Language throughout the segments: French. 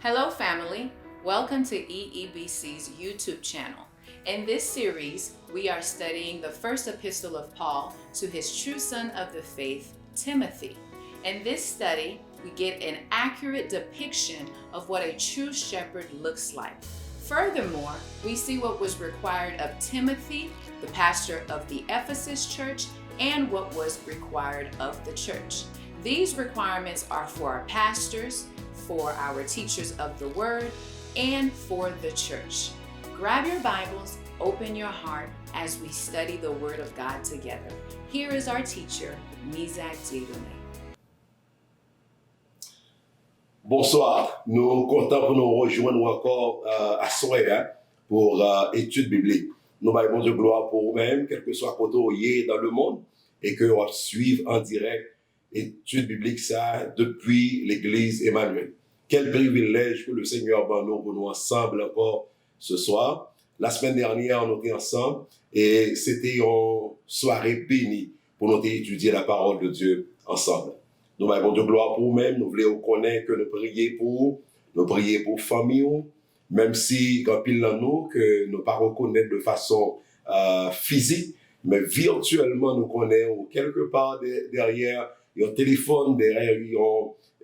Hello, family. Welcome to EEBC's YouTube channel. In this series, we are studying the first epistle of Paul to his true son of the faith, Timothy. In this study, we get an accurate depiction of what a true shepherd looks like. Furthermore, we see what was required of Timothy, the pastor of the Ephesus church, and what was required of the church. These requirements are for our pastors, for our teachers of the word, and for the church. Grab your Bibles, open your heart as we study the word of God together. Here is our teacher, Mizak Dieudonné. Bonsoir, nous sommes contents pour nous rejoindre encore à Soya pour études bibliques. Nous avons de gloire pour vous-même, quel que soit côté où vous êtes dans le monde, et que vous suivez en direct études bibliques ça depuis l'église Emmanuel. Quel privilège que le Seigneur va nous pour nous ensemble encore ce soir. La semaine dernière, nous étions ensemble et c'était une soirée bénie pour nous étudier la parole de Dieu ensemble. Nous avons de gloire pour nous-mêmes, nous voulons connaître que nous prions pour famille, même si quand pile dans nous que nous ne pas reconnaître de façon physique, mais virtuellement nous connaissons quelque part derrière un téléphone, derrière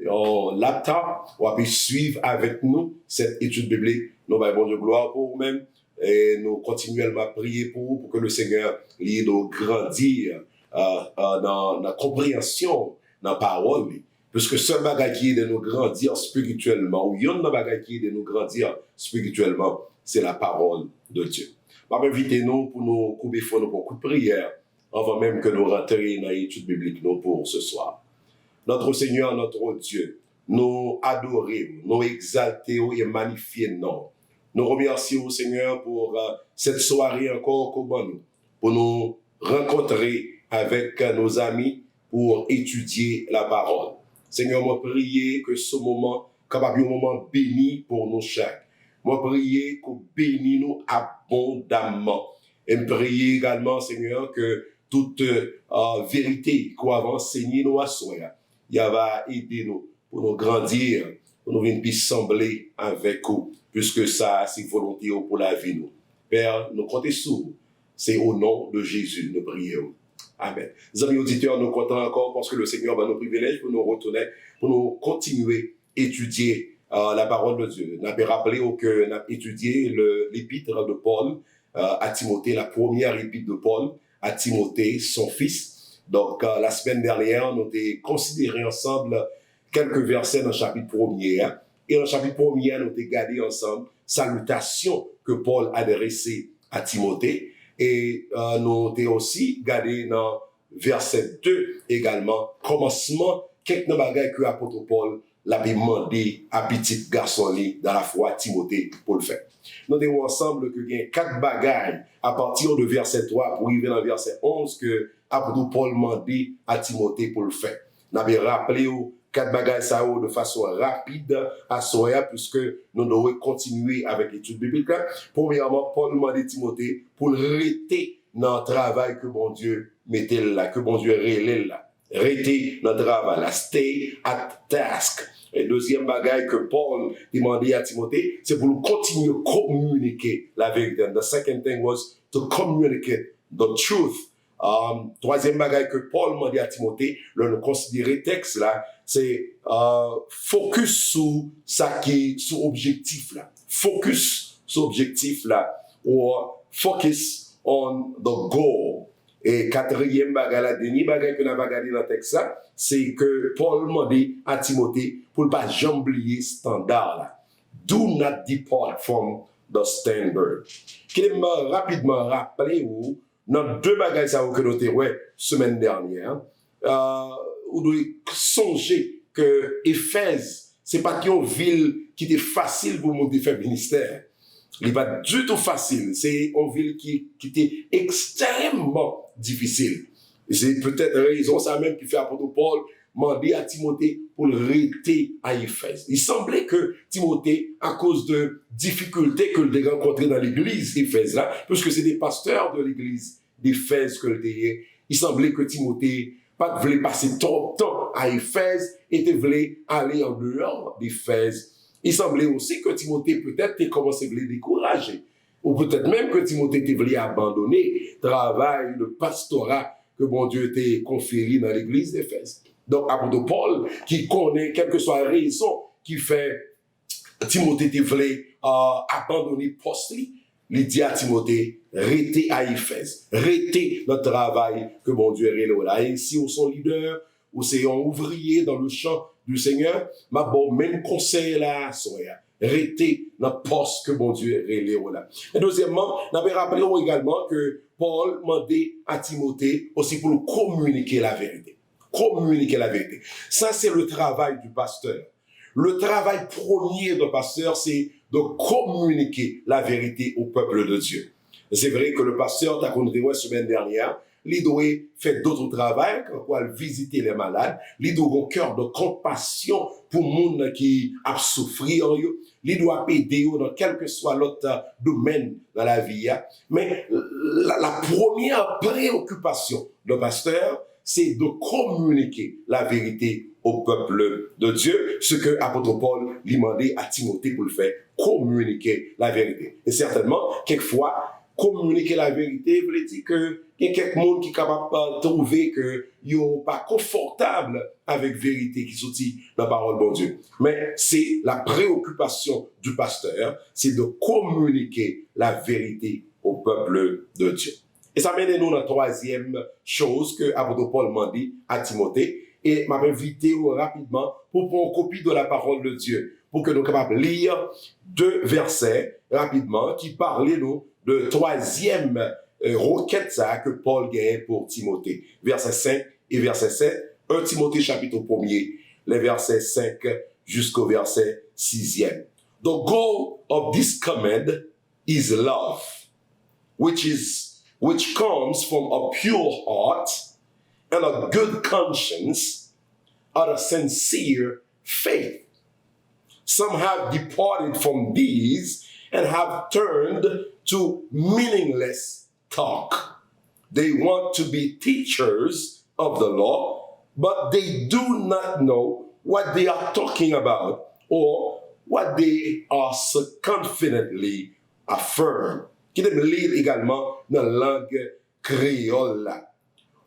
un laptop, on peut suivre avec nous cette étude biblique. Nous avons de gloire pour nous-mêmes et nous continuellement prier pour que le Seigneur l'aide de grandir dans la compréhension dans la parole. Puisque ce bagage qui est de nous grandir spirituellement, ou yon bagage qui est de nous grandir spirituellement, c'est la parole de Dieu. Invitez-nous pour nous couper pour beaucoup de prières avant même que nous rentrions dans l'étude biblique pour ce soir. Notre Seigneur, notre Dieu, nous adorons, nous exaltons et magnifions. Nous remercions, Seigneur, pour cette soirée encore pour nous rencontrer avec nos amis pour étudier la parole. Seigneur, moi prier que ce moment capable un moment béni pour nous chaque. Moi prier que bénis nous abondamment. Et me prier également, Seigneur, que toute vérité qu'on va enseigner nous à soi, il va aider nous pour nous grandir, pour nous venir sembler avec vous, puisque ça, c'est volonté pour la vie nous. Père, nous comptons sur vous. C'est au nom de Jésus, nous prions. Amen. Les amis auditeurs, nous comptons encore parce que le Seigneur va nous privilèges pour nous retourner, pour nous continuer à étudier la parole de Dieu. Nous avons rappelé que nous avons étudié l'épître de Paul à Timothée, la première épître de Paul à Timothée, son fils. Donc, la semaine dernière, nous avons considéré ensemble quelques versets dans le chapitre 1er. Et dans le chapitre 1er, nous avons regardé ensemble salutation que Paul a adressée à Timothée. Et nous avons aussi regardé dans verset 2 également, commencement, quelques bagages que l'apôtre Paul l'a demandé à petit garçon dans la foi Timothée pour le faire. Nous avons ensemble que il y a 4 bagages à partir de verset 3 pour arriver dans verset 11 que l'apôtre Paul demandé à Timothée pour le faire. Nous avons rappelé 4 bagages ça de façon rapide à Soya puisque nous devons continuer avec l'étude biblique. Premièrement, Paul demandé à Timothée pour rester dans le travail que bon Dieu mettait là, que bon Dieu révèle là. Rester dans le travail là, stay at task. Et deuxième bagage que Paul demandait à Timothée, c'est pour continuer à communiquer la vérité. The second thing was to communicate the truth. Troisième bagage que Paul demandait à Timothée, nous considérer texte là, c'est focus sur ça qui sur objectif là. Focus sur objectif là, ou focus on the goal. Et quatrième bagage, la dernière bagage que nous avons regardé dans le texte là, c'est que Paul demandait à Timothée pour ne pas jamais oublier standard là. Do not depart from the standard. Je vais rapidement rappeler ou dans 2 bagages que nous avons fait semaine dernière, vous devez songer que Éphèse, ce n'est pas une ville qui était facile pour monter faire ministère. Il n'est pas du tout facile. C'est une ville qui était extrêmement difficile. Et c'est peut-être la raison ça même qui fait apôtre Paul demander à Timothée pour le rester à Éphèse. Il semblait que Timothée, à cause de difficultés que il a rencontrées dans l'église d'Éphèse là, puisque c'est des pasteurs de l'église d'Éphèse que il semblait que Timothée pas voulait passer trop de temps à Éphèse et voulait aller en dehors d'Éphèse il semblait aussi que Timothée peut-être t'ait commencé à le décourager. Ou peut-être même que Timothée t'ait voulu abandonner le travail, le pastorat que bon Dieu t'a conféré dans l'église d'Éphèse. Donc, apôtre Paul, qui connaît, quelle que soit la raison qui fait Timothée t'a voulu abandonner le poste, il dit à Timothée, restez à Éphèse, restez dans le travail que bon Dieu est là. Et si vous sont leader, ou c'est un ouvrier dans le champ du Seigneur, ma bon même conseil là, soya. Restez dans le poste que bon Dieu est là. Et deuxièmement, nous avons rappelé également que Paul demandait à Timothée aussi pour communiquer la vérité. Communiquer la vérité. Ça, c'est le travail du pasteur. Le travail premier du pasteur, c'est de communiquer la vérité au peuple de Dieu. C'est vrai que le pasteur, t'as connu la semaine dernière, il doit faire d'autres travaux, comme visiter les malades, il doit avoir un cœur de compassion pour les gens qui a souffrir, il doit aider dans quel que soit l'autre domaine dans la vie. Mais la première préoccupation du pasteur, c'est de communiquer la vérité au peuple de Dieu, ce que l'apôtre Paul lui demandait à Timothée pour le faire, communiquer la vérité. Et certainement, quelquefois, communiquer la vérité veut dire que il y a quelques monde qui est capable de trouver que yo pas confortable avec vérité qui sortit dans la parole de Dieu. Mais c'est la préoccupation du pasteur, c'est de communiquer la vérité au peuple de Dieu. Et ça mène nous dans la troisième chose que apôtre Paul m'a dit à Timothée. Et m'a invité rapidement pour prendre une copie de la parole de Dieu, pour que nous soyons capables de lire 2 versets rapidement qui parlaient nous de troisième requête ça que Paul gagne pour Timothée. Verset 5 et verset 7, 1 Timothée chapitre 1er, les versets 5 jusqu'au verset 6e. The goal of this command is love, which comes from a pure heart and a good conscience, and a sincere faith. Some have departed from these and have turned to meaningless talk. They want to be teachers of the law, but they do not know what they are talking about or what they are so confidently affirm. Qui aime lire également dans la langue créole.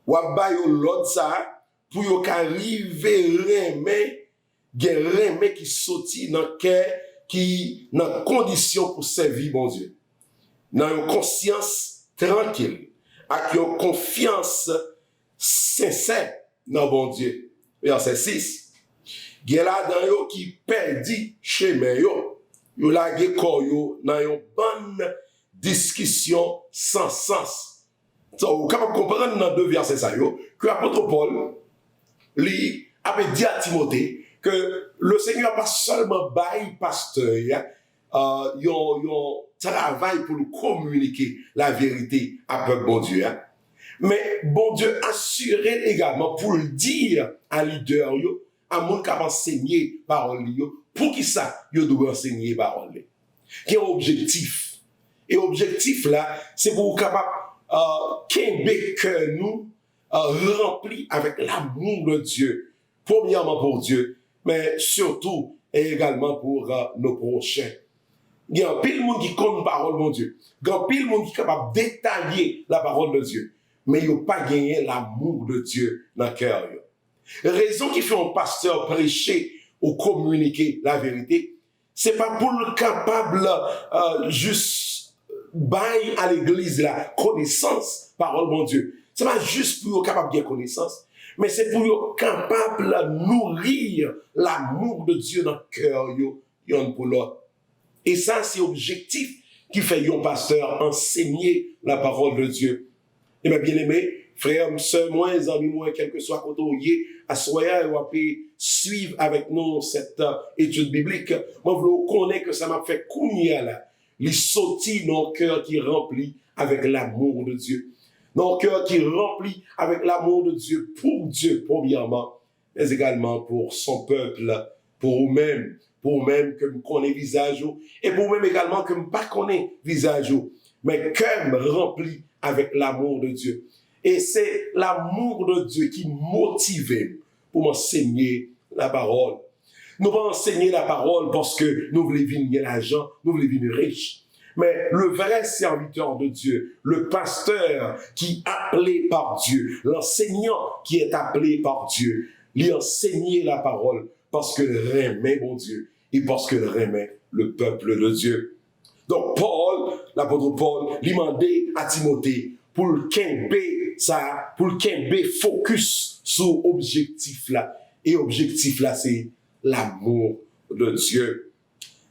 Ou ba yo l'autre ça pour yo qu'arriver remè qui sorti dans cœur qui dans condition pour servir bon Dieu. Dans une conscience tranquille, avec une confiance sincère dans bon Dieu. Verset 6. Gen la dan yo qui perdi chemin yo lage kor yo dans une bonne discussion sans sens. So, vous capable comprendre dans 2 versets ça que l'apôtre Paul lui avait dit à Timothée que le Seigneur pas seulement bail pasteur yon travail pour nous communiquer la vérité à peuple bon Dieu, mais bon Dieu assurait également pour le dire à leader à moun qui enseigner parole pour qui ça yo doit enseigner parole. Qui est objectif. Et objectif là, c'est pour capable que nous remplis avec l'amour de Dieu, premièrement pour Dieu, mais surtout et également pour nos prochains. Il y a un pile monde qui connaît la parole de Dieu, il y a un pile monde qui est capable de détailler la parole de Dieu, mais il n'a pas gagné l'amour de Dieu dans le cœur. Raison qui fait un pasteur prêcher ou communiquer la vérité, c'est pas pour le capable juste bail à l'église la connaissance parole mon Dieu. C'est pas juste pour être capable de connaissance, mais c'est pour être capable de nourrir l'amour de Dieu dans le cœur yon pour l'autre. Et ça c'est l'objectif qui fait un pasteur enseigner la parole de Dieu. Et mes bien-aimés, frères, sœurs, moi, amis, moi, quel que soit côté où y à soya ou à suivre avec nous cette étude biblique. Moi, vous connaissez que ça m'a fait kounia là. Les sorties dans le cœur qui est rempli avec l'amour de Dieu. Dans le cœur qui est rempli avec l'amour de Dieu pour Dieu, premièrement, mais également pour son peuple, pour vous-même que vous connaissez visage, et pour vous-même également que vous ne connaissez pas visage, mais cœur rempli avec l'amour de Dieu. Et c'est l'amour de Dieu qui motive pour m'enseigner la parole. Nous pas enseigner la parole parce que nous voulons venir l'argent, nous voulons venir riches. Mais le vrai serviteur de Dieu, le pasteur qui est appelé par Dieu, l'enseignant qui est appelé par Dieu, lui enseigner la parole parce qu'il remet mon Dieu et parce qu'il remet le peuple de Dieu. Donc Paul, l'apôtre Paul, lui demandait à Timothée pour le focus sur l'objectif là. Et l'objectif là, c'est l'amour de Dieu.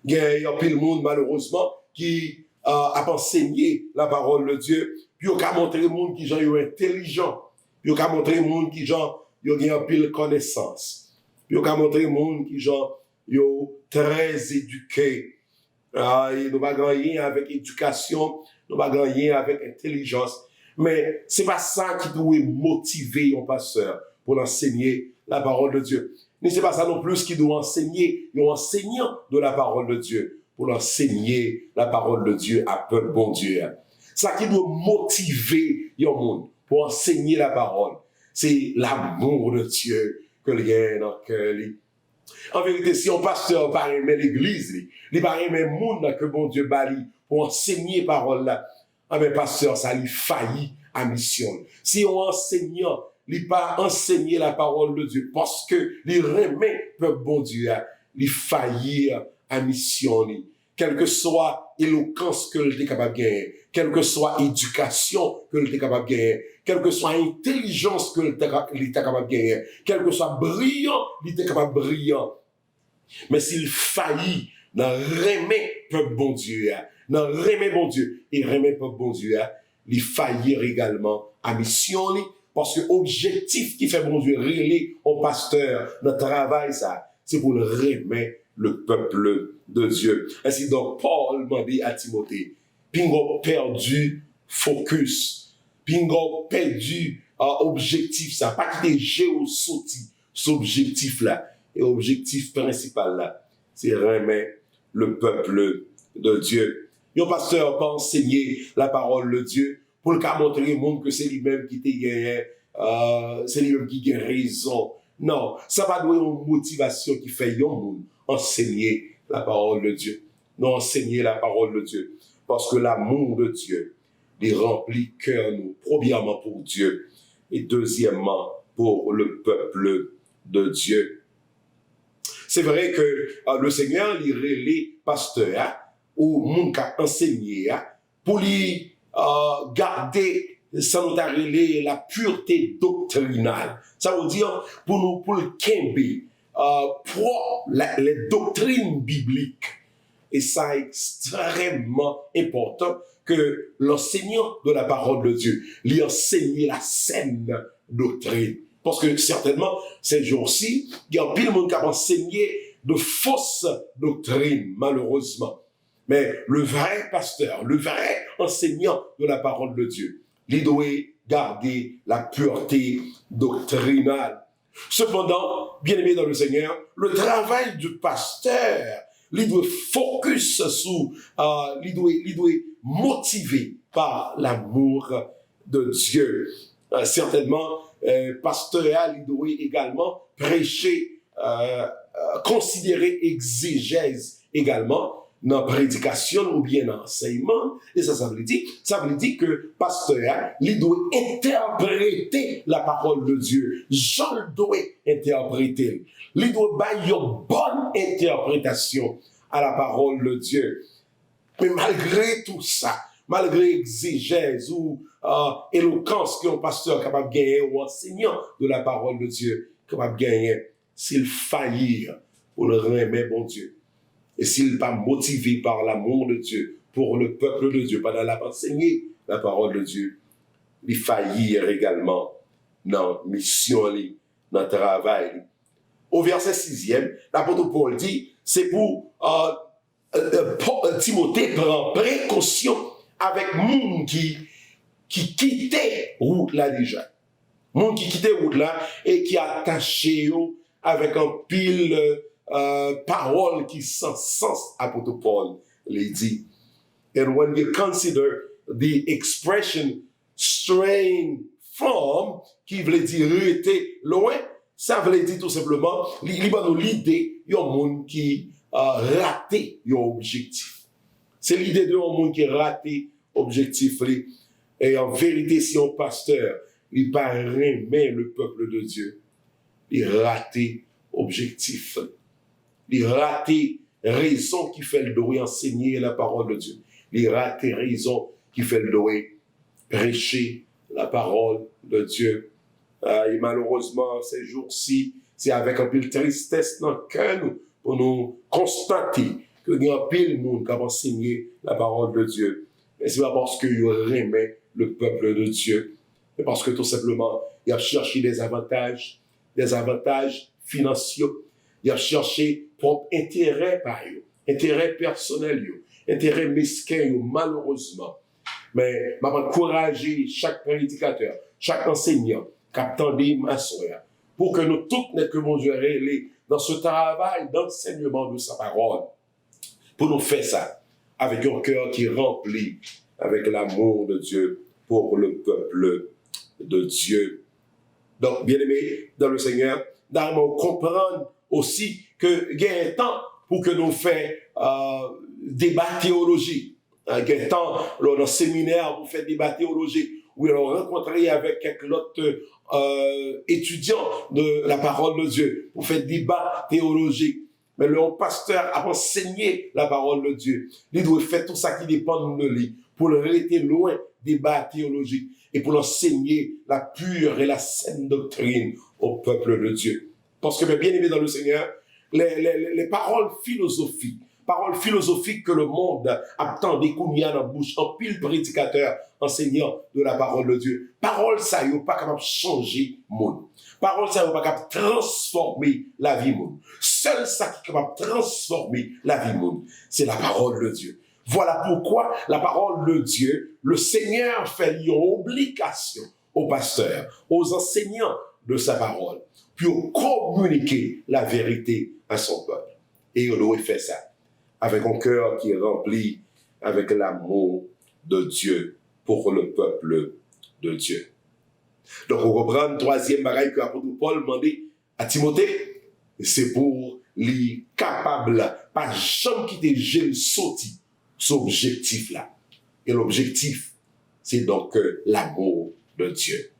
Il y a un peu de monde malheureusement qui a enseigné la parole de Dieu, puis il a montré le monde qui est intelligent, puis il a montré le monde qui a un peu de connaissance, puis il a montré le monde qui est très éduqué. Et nous pas gagner avec éducation, nous pas gagner avec intelligence, mais c'est pas ça qui doit motiver un pasteur pour enseigner la parole de Dieu. Mais c'est pas ça non plus qui doit enseigner un enseignant de la parole de Dieu pour enseigner la parole de Dieu à peuple bon Dieu. Ça qui doit motiver un monde pour enseigner la parole, c'est l'amour de Dieu que il y a dans le cœur. En vérité, si un pasteur pas aimer l'église, il pas aimer le monde que bon Dieu bali pour enseigner la parole là, mais pasteur ça lui faillit à mission. Si un enseignant il pas enseigner la parole de Dieu parce que il remet peuple bon Dieu, il faillit à mission. Quelle que soit éloquence que il est capable de gagner, quelle que soit éducation que il est capable de gagner, quelle que soit intelligence que il est capable de gagner, quel que soit brillant, il est capable de brillant. Mais s'il faillit dans remet peuple bon Dieu, dans remet bon Dieu et remet peuple bon Dieu, il faillit également à mission. Parce que l'objectif qui fait bon Dieu relais au pasteur, notre travail, ça, c'est pour le remettre le peuple de Dieu. Ainsi donc, Paul m'a dit à Timothée, pingo perdu focus, pingo perdu objectif, ça, pas qu'il géosauti, cet objectif-là. Et l'objectif principal là, c'est remettre le peuple de Dieu. Le pasteur pas enseigner la parole de Dieu, pour le cas montrer au monde que c'est lui-même qui gagne, c'est lui-même qui gagne raison. Non, ça va donner une motivation qui fait au monde enseigner la parole de Dieu. Non, enseigner la parole de Dieu. Parce que l'amour de Dieu, il remplit cœur nous, premièrement pour Dieu, et deuxièmement pour le peuple de Dieu. C'est vrai que le Seigneur, il relève pasteur, ou monde qui a enseigné, pour lui garder sans nous arrêter la pureté doctrinale. Ça veut dire pour le kembe, pour les doctrines bibliques. Et ça est extrêmement important que l'enseignant de la parole de Dieu lui enseigne la saine doctrine. Parce que certainement, ces jours-ci, il y a pile de monde qui a enseigné de fausses doctrines, malheureusement. Mais le vrai pasteur, le vrai enseignant de la parole de Dieu, il doit garder la pureté doctrinale. Cependant, bien aimé dans le Seigneur, le travail du pasteur, il doit focus sur, il doit motiver par l'amour de Dieu. Certainement, pasteur, il doit également prêcher, considérer exégèse également, dans la prédication ou bien dans l'enseignement, et ça veut dire que pasteur, il doit interpréter la parole de Dieu. Jean doit interpréter. Il doit avoir une bonne interprétation à la parole de Dieu. Mais malgré tout ça, malgré exégèse ou éloquence qu'un pasteur est capable de gagner ou enseignant de la parole de Dieu est capable de gagner, s'il faillit pour le remettre bon Dieu. Et s'il n'est pas motivé par l'amour de Dieu, pour le peuple de Dieu, pendant la enseigner la parole de Dieu, il faillit également dans la mission, dans le travail. Au verset 6e, l'apôtre Paul dit, c'est pour Timothée prend précaution avec monde qui quittait route là déjà. Monde qui quittait route là et qui attaché avec un pile parole qui sans sens, apôtre Paul les dit. And when you consider the expression strain from, qui veut dire rester loin, ça veut dire tout simplement, il va nous l'idée, il y a un monde qui a raté un objectif. C'est l'idée de un monde qui a raté objectif. Et en vérité, si un pasteur, il pas aimer le peuple de Dieu, il raté objectif. Il raté raison qui fait le droit enseigner la parole de Dieu. Il raté raison qui fait le droit prêcher la parole de Dieu. Et malheureusement, ces jours-ci, c'est avec un peu de tristesse dans le cœur pour nous constater qu'il y a un peu de monde qui a enseigné la parole de Dieu. Mais ce n'est pas parce qu'il remet le peuple de Dieu, mais parce que tout simplement, il a cherché des avantages financiers. Il a cherché propre intérêt par eux, intérêt personnel, intérêt mesquin, malheureusement. Mais je vais encourager chaque prédicateur, chaque enseignant, capitaine ma soeur, pour que nous tous n'ayons que mon Dieu réélé dans ce travail d'enseignement de sa parole. Pour nous faire ça avec un cœur qui est rempli avec l'amour de Dieu pour le peuple de Dieu. Donc, bien aimé dans le Seigneur, nous comprendre aussi qu'il y a un temps pour que nous fassions débat théologique. Il y a un temps dans le séminaire pour faire débat théologique où ils ont rencontré avec quelques autres étudiants de la parole de Dieu pour faire débat théologique. Mais le pasteur a enseigné la parole de Dieu. Il doit faire tout ça qui dépend de lui pour le rester loin des débats théologiques et pour enseigner la pure et la saine doctrine au peuple de Dieu. Parce que, bien aimé dans le Seigneur, les paroles philosophiques que le monde attend des kounia dans la bouche, en pile prédicateur, enseignant de la parole de Dieu. Paroles, ça n'est pas capable de changer le monde. Paroles, ça n'est pas capable de transformer la vie monde. Seul ça qui est capable de transformer la vie monde, c'est la parole de Dieu. Voilà pourquoi la parole de Dieu, le Seigneur fait une obligation aux pasteurs, aux enseignants de sa parole, pour communiquer la vérité à son peuple. Et on doit faire ça avec un cœur qui est rempli avec l'amour de Dieu pour le peuple de Dieu. Donc, on reprend le troisième bagaille que l'apôtre Paul demandait à Timothée, c'est pour les capables, pas jamais quitter Jésus sorti, cet objectif-là. Et l'objectif, c'est donc l'amour de Dieu.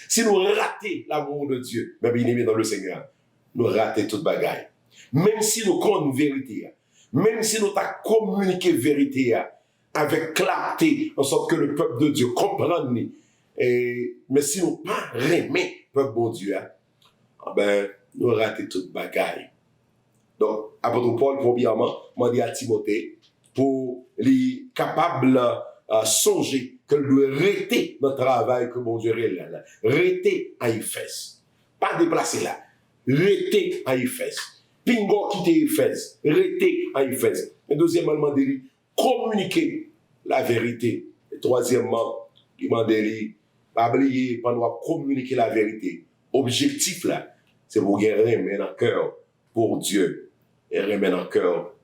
Si nous ratons l'amour de Dieu, mais bien aimé dans le Seigneur, nous ratons toute bagaille. Même si nous connaissons la vérité, même si nous avons communiqué la vérité avec clarté, en sorte que le peuple de Dieu comprenne, mais si nous ne pas aimer le peuple de Dieu, nous ratons toute bagaille. Donc, apôtre Paul, premièrement, m'a dit à Timothée, pour les capables songer que doit rester dans le travail que mon Dieu réalise. Rester à Éphèse. Pas déplacer là. Rester à Éphèse. Pingo quitter Éphèse. Rester à Éphèse. Et deuxièmement, il m'a dit communiquer la vérité. Et troisièmement, il m'a dit pas oublier, pas nous communiquer la vérité. Objectif là, c'est pour remettre dans le cœur pour Dieu et remettre dans le cœur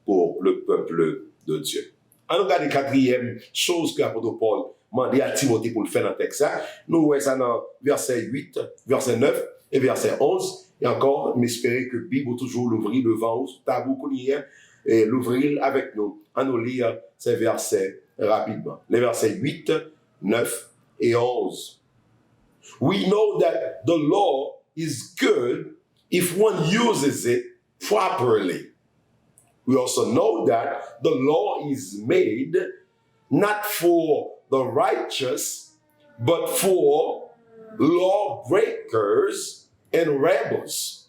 pour le peuple de Dieu. On regarde la quatrième chose que l'apôtre Paul m'a dit à Timothée pour le faire dans le texte. Nous voyons ça dans verset 8, verset 9 et verset 11. Et encore, m'espérer que la Bible toujours l'ouvrir devant nous, tabou qu'on y est, et l'ouvrir avec nous. On nous lire ces versets rapidement. Les versets 8, 9 et 11. We know that the law is good if one uses it properly. We also know that the law is made not for the righteous, but for lawbreakers and rebels,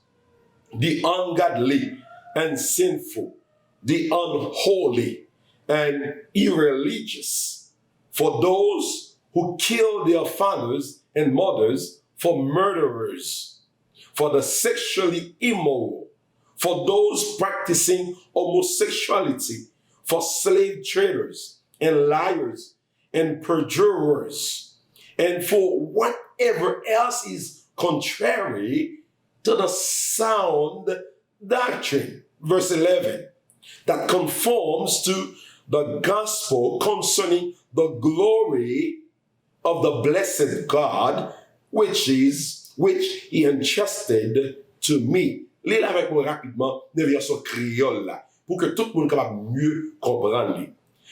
the ungodly and sinful, the unholy and irreligious, for those who kill their fathers and mothers, for murderers, for the sexually immoral, for those practicing homosexuality, for slave traders and liars and perjurers, and for whatever else is contrary to the sound doctrine. Verse 11, that conforms to the gospel concerning the glory of the blessed God, which is which he entrusted to me. Lisez avec moi rapidement dans la version créole là, pour que tout le monde capable mieux comprendre.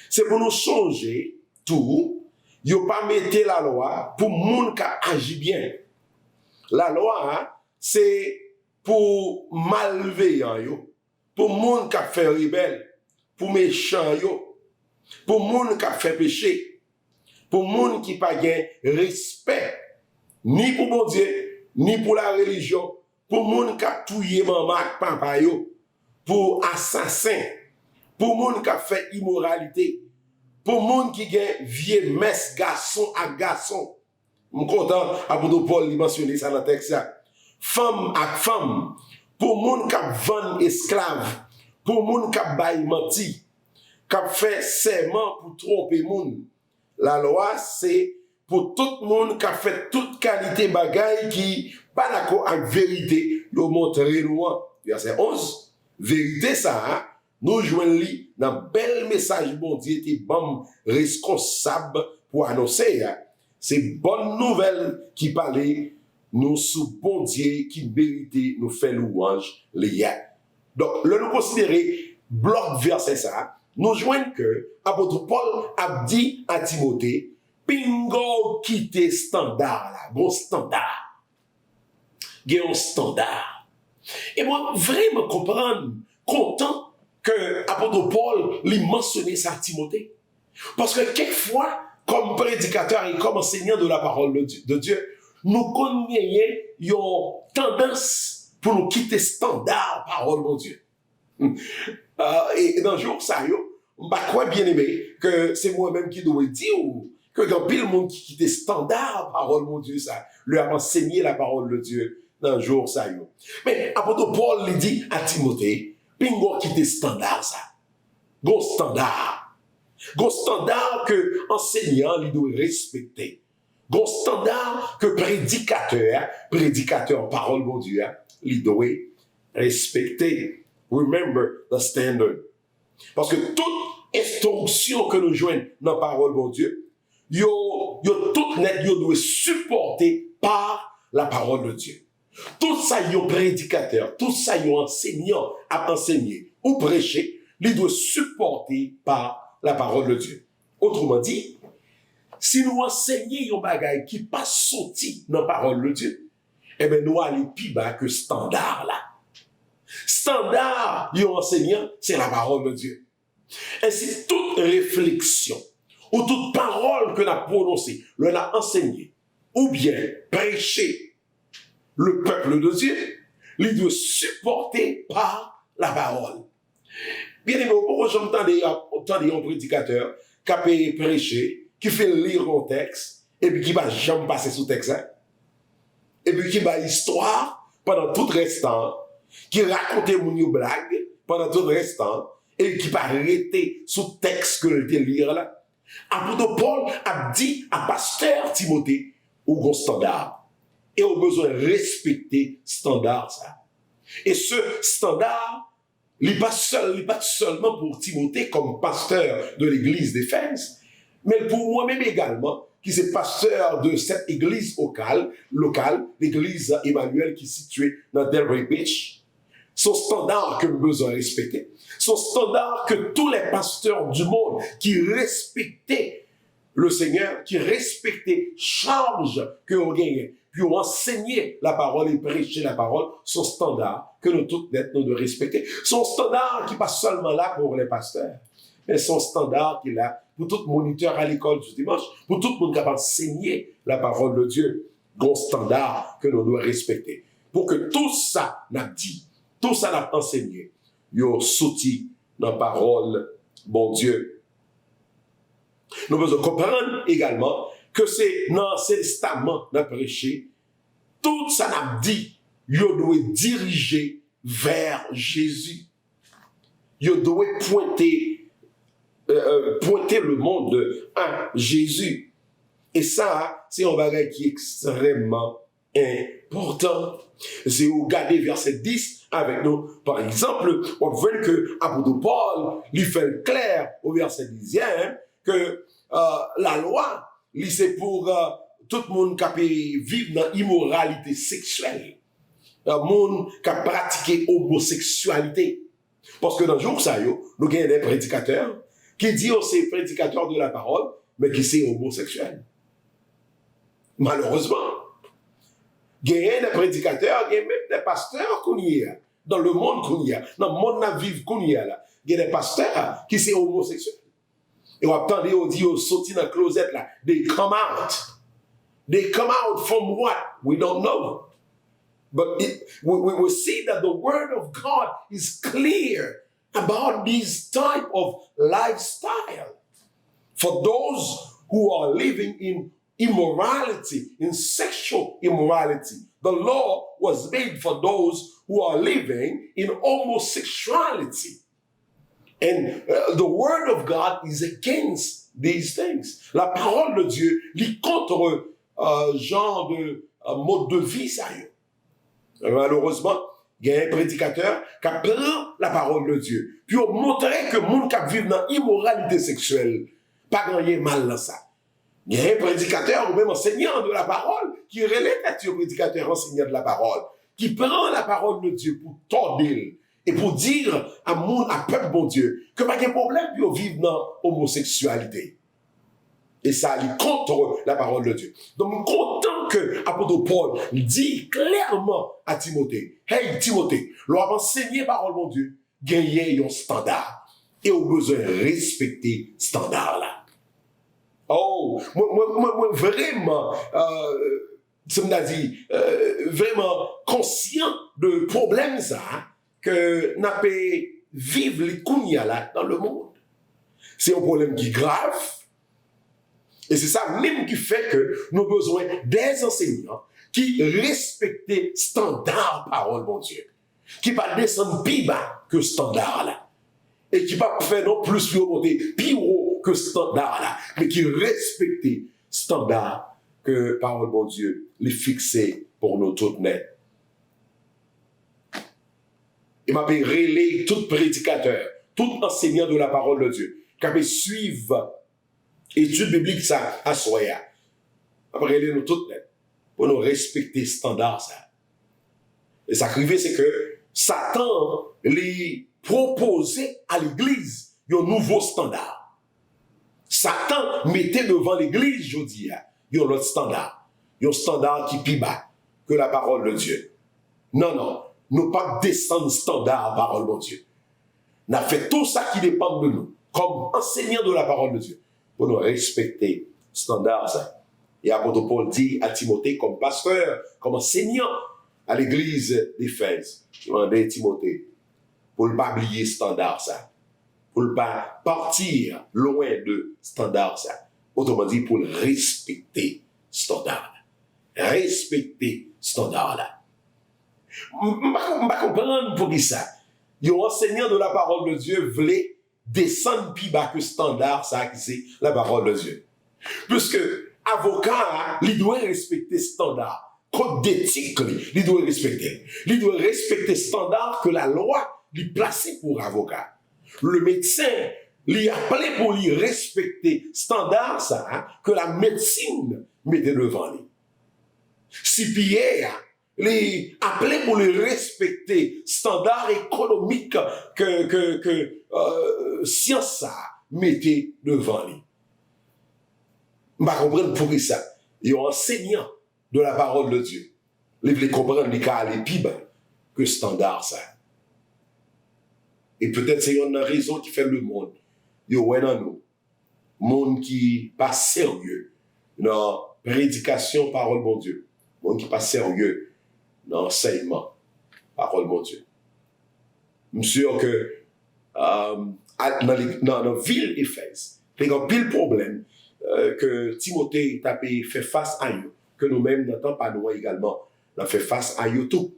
C'est pour nous songer tout, yo pas mettre la loi pour monde qui agit bien. La loi, hein, c'est pour malveillant yo, pour monde qui fait rebelle, pour méchant yo, pour monde qui fait péché, pour monde qui pas gain respect ni pour bon Dieu, ni pour la religion, pour monde qui a tué maman papa yo, pour assassin, pour monde qui a fait immoralité, pour monde qui gain vieux messe garçon à garçon. Je suis content apôtre Paul lui mentionner ça dans le texte. Femme à femme, pour monde qui a vendu esclave, pour monde qui a bail menti, qui a fait serment pour tromper monde. La loi c'est pour tout le monde qui a fait toute qualité bagaille qui pas d'accord avec vérité, nous montrer loin. Verset 11. Vérité ça, hein? Nous joignons dans bel message bon Dieu était bon responsable pour annoncer. Hein? C'est bonne nouvelle qui parlait nous sous bon Dieu qui vérité nous fait louange les. Donc le nous considérer bloc verset ça, nous joignons que apôtre Paul a dit à Timothée pingo quitter standard là, bon standard. Il y a un standard. Et moi, vraiment comprendre, content que l'apôtre Paul lui mentionné ça à Timothée. Parce que quelquefois, comme prédicateur et comme enseignant de la parole de Dieu, nous connaissons une tendance pour nous quitter standard parole de Dieu. Et dans le jour, ça, je crois bien aimé que c'est moi-même qui dois dire que quand pile monde qui quitte standard parole de Dieu ça lui a enseigné la parole de Dieu dans le jour ça yo. Mais apôtre Paul lui dit à Timothée pingo quitte standard ça bon standard que enseignant lui doit respecter bon standard que prédicateur parole de Dieu lui doit respecter. Remember the standard, parce que toute instruction que nous joignons dans la parole de Dieu yo tout net yo doit supporter par la parole de Dieu. Tout ça yo prédicateur, tout ça yo enseignant à enseigner ou prêcher, il doit supporter par la parole de Dieu. Autrement dit, si nous enseignons yon bagay qui pas sorti dans la parole de Dieu, eh ben nous allons plus bas que standard là. Standard yon enseignant, c'est la parole de Dieu. Ainsi toute réflexion ou toute parole que n'a prononcée, le n'a enseigné, ou bien prêché le peuple de Dieu, il doit supporter par la parole. Bien aimé, pourquoi j'entends un prédicateur qui a prêché, qui fait lire un texte, et puis qui va jamais passer sous texte, hein? Et puis qui va histoire pendant tout restant, qui raconte une blague pendant tout restant, et qui va arrêter sous texte que le lire là. Apôtre Paul a dit à pasteur Timothée, au bon standard, et au besoin de respecter standard ça. Et ce standard, il n'est pas seulement pour Timothée comme pasteur de l'église d'Éphèse, mais pour moi-même également, qui est pasteur de cette église locale, l'église Emmanuel qui est située dans Delray Beach. Son standard que nous besoin respecter. Son standard que tous les pasteurs du monde qui respectaient le Seigneur, qui respectaient charge que ont gagné, qui ont enseigné la parole et prêché la parole, son standard que nous tous nous devons respecter. Son standard qui n'est pas seulement là pour les pasteurs, mais son standard qui est là pour tout moniteur à l'école du dimanche, pour tout le monde qui a enseigné la parole de Dieu. Bon standard que nous devons respecter. Pour que tout ça n'a dit, tout ça n'a enseigné, yo sorti dans la parole, bon Dieu. Nous devons comprendre également que c'est dans l'Ancien Testament n'a prêché, tout ça n'a dit, yo doit diriger vers Jésus. Yo doit pointer le monde à Jésus. Et ça, c'est un bagage qui est extrêmement important. C'est au garder verset 10 avec nous. Par exemple, on voit que apôtre Paul lui fait clair au verset 10 que la loi, c'est pour tout le monde qui peut vivre dans l'immoralité sexuelle. Le monde qui a pratiqué homosexualité. Parce que dans le jour ça, nous avons des prédicateurs qui disent que c'est prédicateurs de la parole, mais qui sont homosexuels. Malheureusement. Il y a des prédicateurs, il y a même des pasteurs qu'on y a, dans le monde qu'on y a, dans le monde qu'on vit qu'on y a là. Il y a des pasteurs qui sont homosexuels. Et on attend, on dit, on sortit dans la closette là, they come out. They come out from what? We don't know. But we see that the word of God is clear about this type of lifestyle. For those who are living in immorality, in sexual immorality, the law was made for those who are living in homosexuality. And the word of God is against these things. La parole de Dieu lit contre genre de mode de vie sérieux. Malheureusement, il y a un prédicateur qui prend la parole de Dieu, puis on montrait que le monde qui vit dans l'immoralité sexuelle, pas gagner mal dans ça. Il y a un prédicateur ou même enseignant de la parole qui relève un prédicateur enseignant de la parole, qui prend la parole de Dieu pour tordre et pour dire à monde, à peuple bon Dieu, que pas de problème pour vivre dans l'homosexualité. Et ça est contre la parole de Dieu. Donc, content que l'apôtre Paul dit clairement à Timothée, hey Timothée, l'on va enseigner la parole de Dieu, gagner un standard. Et on a besoin de respecter ce standard-là. Oh, moi vraiment, ça m'a dit, vraiment conscient de problème ça, que n'a pas vivre les kounia là dans le monde. C'est un problème qui est grave. Et c'est ça même qui fait que nous avons besoin des enseignants qui respectent le standard parole, mon Dieu. Qui ne pas descendre plus bas que ce standard-là. Et qui ne pas faire non plus plus monter plus haut que ce standard-là. Mais qui respectent le standard que parole, mon Dieu, les fixé pour nous toutes net. Il m'a relé tout prédicateur, tout enseignant de la parole de Dieu, qui avait suivi étude biblique ça à soya. Après nous toutes net pour nous respecter le standard ça. Et ça arrivé c'est que Satan lui proposait à l'église un nouveau standard. Satan mettait devant l'église je dis un autre standard, un standard qui plus bas que la parole de Dieu. Non, nous pas descendre standard parole de Dieu. Nous avons fait tout ça qui dépend de nous comme enseignants de la parole de Dieu. Pour nous respecter standard ça. Et apôtre Paul dit à Timothée comme pasteur, comme enseignant à l'église d'Éphèse, il demandait à Timothée pour ne pas oublier standard ça, pour ne pas partir loin de standard ça. Autrement dit pour respecter standard là. Respecter standard là. Je ne comprends pour qui ça. Les enseignants de la parole de Dieu voulaient descendre plus bas que standard, ça, qui c'est la parole de Dieu. Puisque avocat, il doit respecter standard. Code d'éthique, il doit respecter. Il doit respecter standard que la loi lui place pour avocat. Le médecin, lui appelé pour lui respecter standard, ça, que la médecine mettait devant lui. Si Pierre, les appelés pour les respecter standard économique que science ça mettait devant lui. On va comprendre pour ça. Et enseignant de la parole de Dieu, ils veulent comprendre les cas les plus bas que standard ça. Et peut-être c'est une raison qui fait le monde. Il y a dans nous, monde qui pas sérieux dans prédication parole de Dieu, monde qui pas sérieux dans l'enseignement, parole mon Dieu. Je suis sûr que dans la ville d'Éphèse, il y a un pile problème que Timothée a fait face à eux, que nous-mêmes n'entendons pas nous également, on a fait face à eux tout.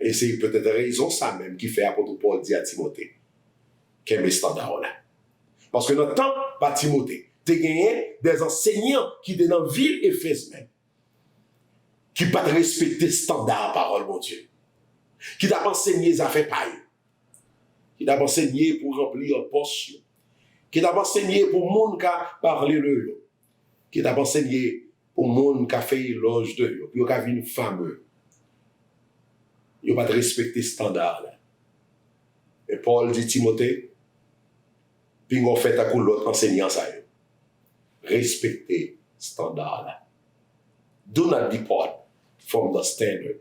Et c'est peut-être raison ça même qui fait apôtre Paul dit à Timothée, qu'il y a des standards là. Parce que notre temps, pas Timothée, tu as gagné des enseignants qui étaient dans la ville d'Éphèse même, qui pas respecter standard parole mon Dieu, qui t'a enseigné les affaires paille, qui t'a enseigné pour remplir un poste, qui t'a enseigné pour monde qui parler de l'eau, qui t'a enseigné pour monde qui a fait éloge de eux, puis qui a vu fameux. Ils n'ont pas respecté ce standard là. Et Paul dit Timothée, puis on fait à coup l'autre enseignant ça. Respectez ce standard là. Do not depart from the standard.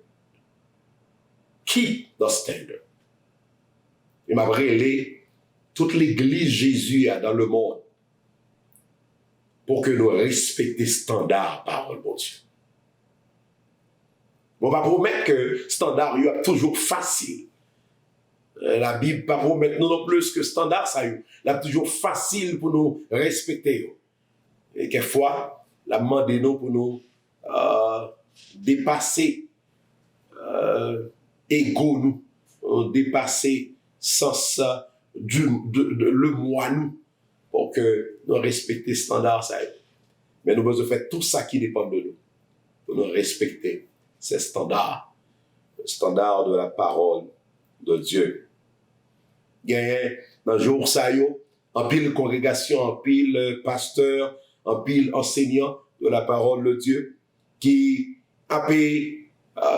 Keep the standard. Il m'a révélé toute l'église Jésus a dans le monde pour que nous respections standard parole de Dieu. On va promettre que standard est toujours facile. La Bible ne va pas promettre non plus que standard ça est toujours facile pour nous respecter. Et quelquefois, la demande nous pour nous dépasser ego nous, dépasser sens le moi nous pour que nous respections standard ça. Mais nous devons faire tout ça qui dépend de nous pour nous respecter ces standards, le standard de la parole de Dieu. Il y a dans le jour ça en pile congrégation, en pile pasteur, en pile enseignant de la parole de Dieu qui a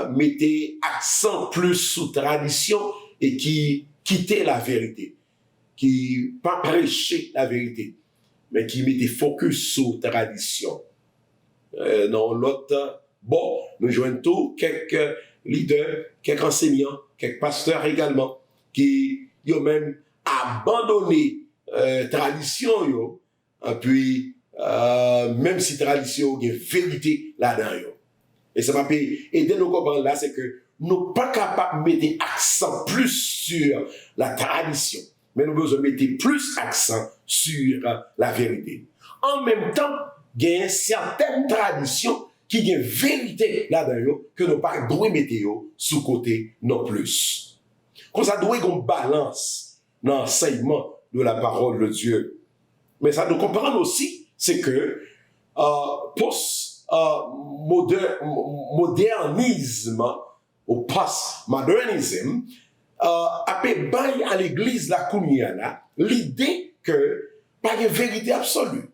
mettait accent plus sous tradition et qui quittait la vérité, qui pas prêchait la vérité, mais qui mettait focus sur tradition. Dans l'autre, bon, nous joignons tous quelques leaders, quelques enseignants, quelques pasteurs également, qui ont même abandonné tradition, et puis même si tradition, il y a vérité là-dedans. Et ça m'a aider nous comprendre là, c'est que nous ne sommes pas capables de mettre accent plus sur la tradition, mais nous devons mettre plus accent sur la vérité. En même temps, il y a certaines traditions qui ont une vérité là-dedans que nous ne pas devons mettre sous côté non plus. Comme ça, nous devons une balance dans l'enseignement de la parole de Dieu. Mais ça nous comprend aussi, c'est que modernisme ou post-modernisme a fait bail à l'église la Kounia l'idée que pas de vérité absolue.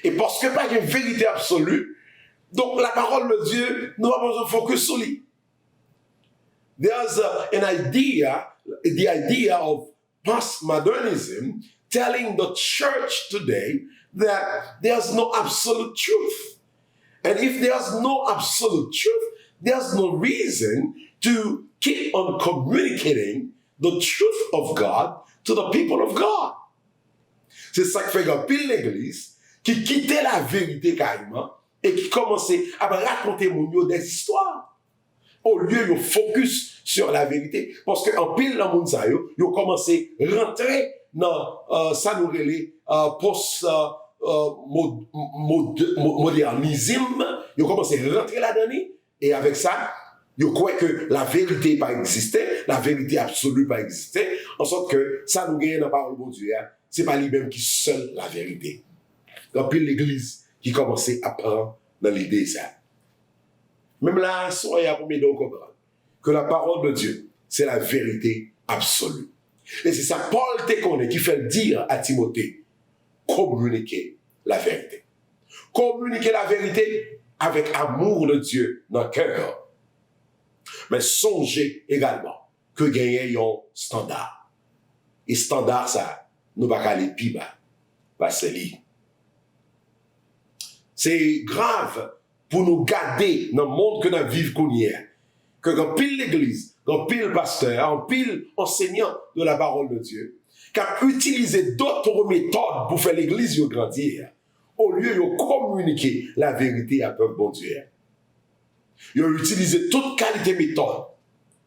Et parce que pas de vérité absolue, donc la parole de Dieu, nous avons un focus sur lui. There's the idea of postmodernism telling the church today that there's no absolute truth. And if there's no absolute truth, there's no reason to keep on communicating the truth of God to the people of God. C'est ça qui fait un pile l'église qui quittait la vérité carrément et qui commençait à raconter des histoires au lieu de focus sur la vérité. Parce qu'en pile dans le monde, ils ont commencé à rentrer dans ça nous relève post-modernisme, ils ont commencé à rentrer là-dedans, et avec ça, ils croient que la vérité n'a pas existé, la vérité absolue n'a pas existé, en sorte que ça nous gagne dans la parole de Dieu, ce n'est pas lui-même qui seul la vérité. Donc, puis l'église qui commençait à prendre dans l'idée ça. Même là, soyez pour m'aider à comprendre que la parole de Dieu, c'est la vérité absolue. Et c'est ça, Paul te connaît, qui fait dire à Timothée, communiquer la vérité. Communiquer la vérité avec amour de Dieu dans le cœur. Mais songez également que gagner un standard. Et standard, ça, nous ne pouvons pas aller plus bas. Parce que c'est grave pour nous garder dans le monde que nous vivons que quand pile l'église, quand pile pasteur, quand pile enseignant de la parole de Dieu, qui a utilisé d'autres méthodes pour faire l'église grandir, au lieu de communiquer la vérité à peuple bon Dieu. Ils ont utilisé toute qualité méthode,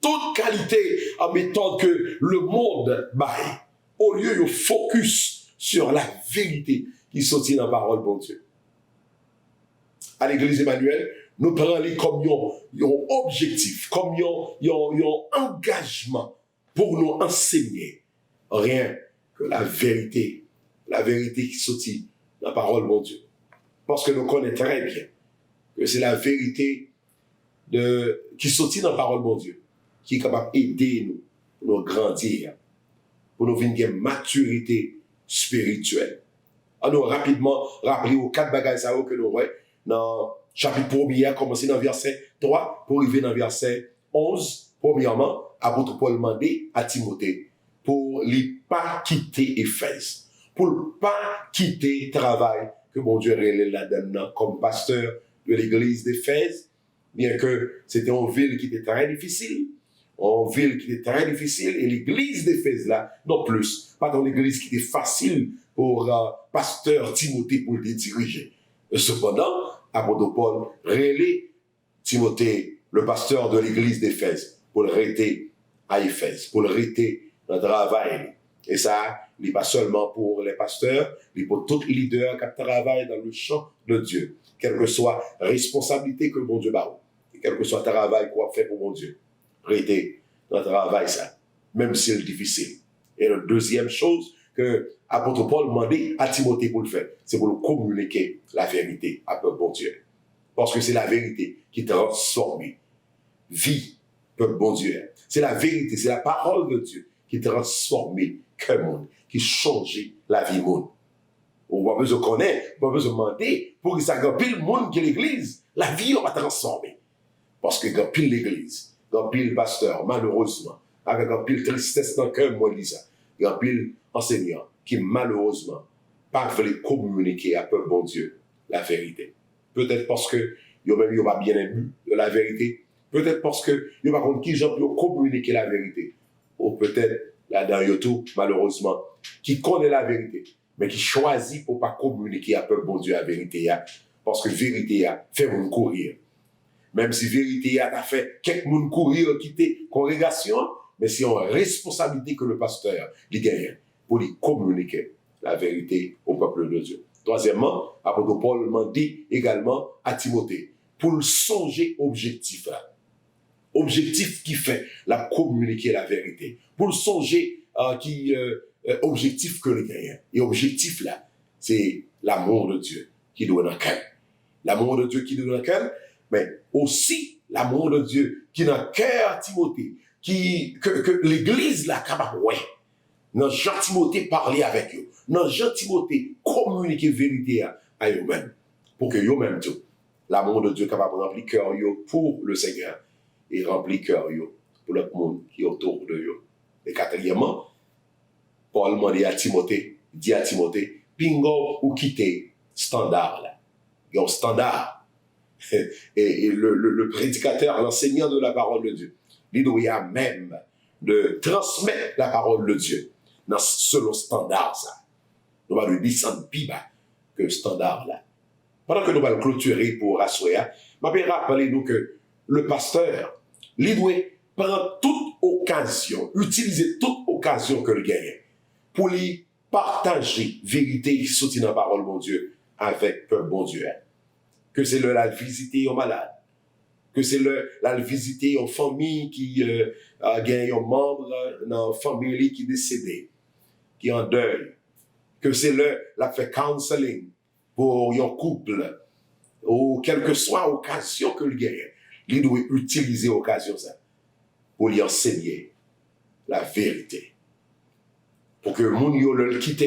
toute qualité en méthode que le monde baille, au lieu de focus sur la vérité qui sortit dans la parole bon Dieu. À l'église Emmanuel, nous prenons les comme un objectif, comme un engagement pour nous enseigner rien que la vérité qui sortit dans la parole de Dieu. Parce que nous connaissons très bien que c'est la vérité qui sortit dans la parole de Dieu qui est capable d'aider nous pour nous grandir, pour nous venir une maturité spirituelle. Alors, nous rapidement rappeler aux 4 bagages que nous voyons dans chapitre 1er a commencé dans verset 3 pour arriver dans verset 11. Premièrement, apôtre Paul demandait à Timothée pour ne pas quitter Éphèse, pour ne pas quitter le travail que mon Dieu relève là-dedans comme pasteur de l'église d'Éphèse, bien que c'était une ville qui était très difficile, et l'église d'Éphèse là, non plus, pas dans l'église qui était facile pour pasteur Timothée pour le diriger. Cependant, apôtre Paul relève Timothée, le pasteur de l'église d'Éphèse, pour le rester à Éphèse, pour le rester dans le travail. Et ça, il n'est pas seulement pour les pasteurs, il est pour tout leader qui travaille dans le champ de Dieu, quelle que soit la responsabilité que mon Dieu bat, quel que soit le travail qu'on fait pour mon Dieu. Rester dans le travail, ça, même si c'est difficile. Et la deuxième chose que l'apôtre Paul demandait à Timothée pour le faire, c'est pour le communiquer la vérité à peuple bon Dieu. Parce que c'est la vérité qui transforme vie, peuple bon Dieu. C'est la vérité, c'est la parole de Dieu qui transforme le monde, qui change la vie monde. On va besoin de connaître, on va besoin de demander pour que ça gagne le monde qui est l'église, la vie on va transformer. Parce que gagne pile l'église, gagne pile pasteur, malheureusement, avec un pile tristesse dans le cœur, moi, Lisa, gagne pile enseignant qui malheureusement pas veulent communiquer à peuple bon Dieu la vérité. Peut-être parce que yo même yo pas bien ému de la vérité. Peut-être parce que yo pas contre qui gens pour communiquer la vérité. Ou peut-être là dans YouTube malheureusement qui connaît la vérité mais qui choisit pour pas communiquer à peuple bon Dieu la vérité parce que vérité fait un courir. Même si vérité a fait quelques moun courir quitter congrégation, mais c'est une responsabilité que le pasteur lui gagne pour lui communiquer la vérité au peuple de Dieu. Troisièmement, apôtre Paul m'a dit également à Timothée, pour le songer objectif là. Objectif qui fait la communiquer la vérité. Pour le songer objectif que le gagne. Et objectif là, c'est l'amour de Dieu qui doit dans le cœur. L'amour de Dieu qui doit dans le cœur, mais aussi l'amour de Dieu qui dans le cœur Timothée, que l'église là capable ouais. Dans Jean Timothée parler avec eux. Dans Jean Timothée communiquer vérité à eux-mêmes. Pour que eux-mêmes, l'amour de Dieu capable de remplir cœur pour le Seigneur et remplir cœur pour le monde qui est autour de eux. Et quatrièmement, Paul dit à Timothée, pingo ou quitter standard là. Il y a un standard. Et le prédicateur, l'enseignant de la parole de Dieu, il doit même de transmettre la parole de Dieu dans selon standard ça. Nous allons descendre plus bas que le standard là. Pendant que nous allons clôturer pour asseoir, je vais rappeler nous que le pasteur, il doit prendre toute occasion, utiliser toute occasion que le gagne pour lui partager vérité qui sortit dans la parole de mon Dieu avec peuple bon Dieu. Que c'est le la visiter aux malades, que c'est le la visiter aux familles qui gagnent un membre dans la famille qui est décédé, qui est en deuil, que c'est la fait counseling pour un couple, ou quelle que soit l'occasion que le gagne, il doit utiliser l'occasion ça pour lui enseigner la vérité. Pour que moun yo le quitte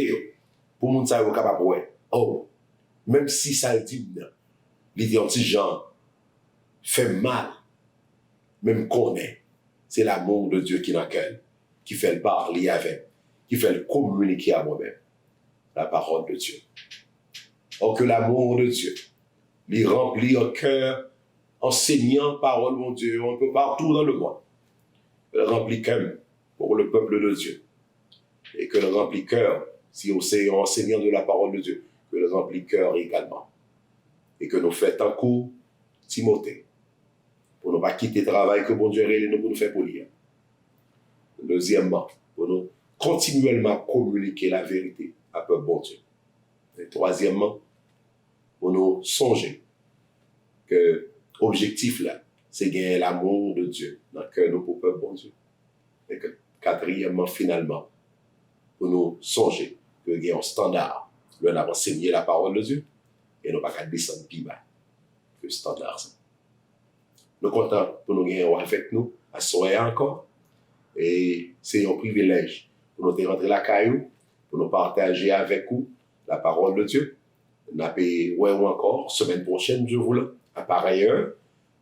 pour moun sa yo capable ouais. Oh, même si ça le dit il dit un petit genre fait mal, même connaît, c'est l'amour de Dieu qui est dans le cœur, qui fait le parler avec, qui fait le communiquer à moi-même, la parole de Dieu. Or que l'amour de Dieu, lui remplit un cœur, enseignant parole de Dieu, un peu partout dans le monde. Il remplit cœur pour le peuple de Dieu. Et que le remplit cœur, si on sait enseignant de la parole de Dieu, que le remplit cœur également. Et que nous faisons un coup, Timothée, pour ne pas quitter le travail que bon Dieu nous pour nous faire polir. Deuxièmement, pour nous continuellement communiquer la vérité à peuple bon Dieu. Et troisièmement, pour nous songer que l'objectif là, c'est gagner l'amour de Dieu dans le cœur de nos peuple bon Dieu. Et que quatrièmement, finalement, pour nous songer que gagner un standard, nous avons enseigné la parole de Dieu et nous ne pouvons pas descendre plus bas que le standard. Nous sommes contents pour nous gagner avec nous, à soir encore. Et c'est un privilège pour nous rentrer la caillou, pour nous partager avec vous la parole de Dieu. Nous avons encore, semaine prochaine, je vous le Par ailleurs,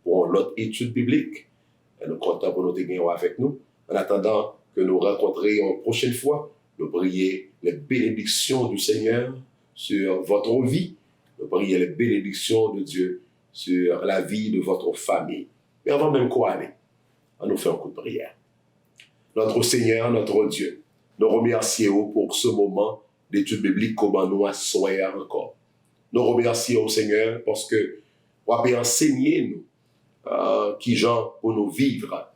pour l'autre étude biblique, nous comptons pour nous tenir avec nous. En attendant que nous rencontrions une prochaine fois, nous prions les bénédictions du Seigneur sur votre vie. Nous prions les bénédictions de Dieu sur la vie de votre famille. Mais avant même qu'on aille, on nous fait un coup de prière. Notre Seigneur, notre Dieu, nous remercions pour ce moment d'étude biblique comment nous assoyons encore. Nous remercions Seigneur parce que vous avez enseigné nous qui gens pour nous vivre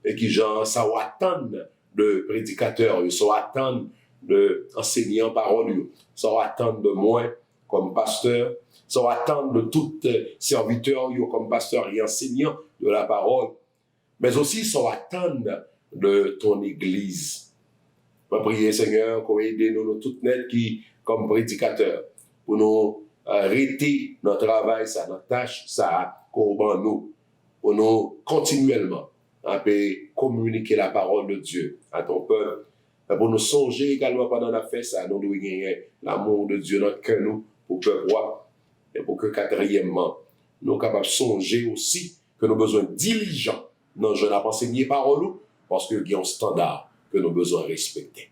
et qui gens ça va attendre de prédicateurs, ça va attendre de enseignants parole, ça va attendre de moi comme pasteur, ça va attendre de tout serviteur comme pasteur et enseignant de la parole, mais aussi ça va attendre de ton église. Je prie Seigneur qu'on aide nous toutes net qui comme prédicateurs pour nous arrêter notre travail, ça, notre tâche, ça, qu'on nous, pour nous continuellement communiquer la parole de Dieu à ton peuple. Pour nous songer également pendant la fête, ça, nous devons gagner l'amour de Dieu dans notre cœur, nous, pour que roi, et pour que quatrièmement, nous sommes capables de songer aussi que nous avons besoin diligents dans je n'ai pas enseigné parole, parce qu'il y a un standard que nous avons besoin de respecter.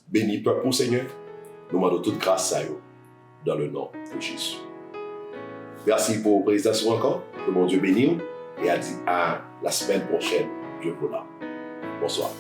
Béni peuple, Seigneur, nous demandons toute grâce à vous, dans le nom de Jésus. Merci pour vos présentations encore, que mon Dieu bénisse, et à la semaine prochaine, Dieu vous là. Bonsoir.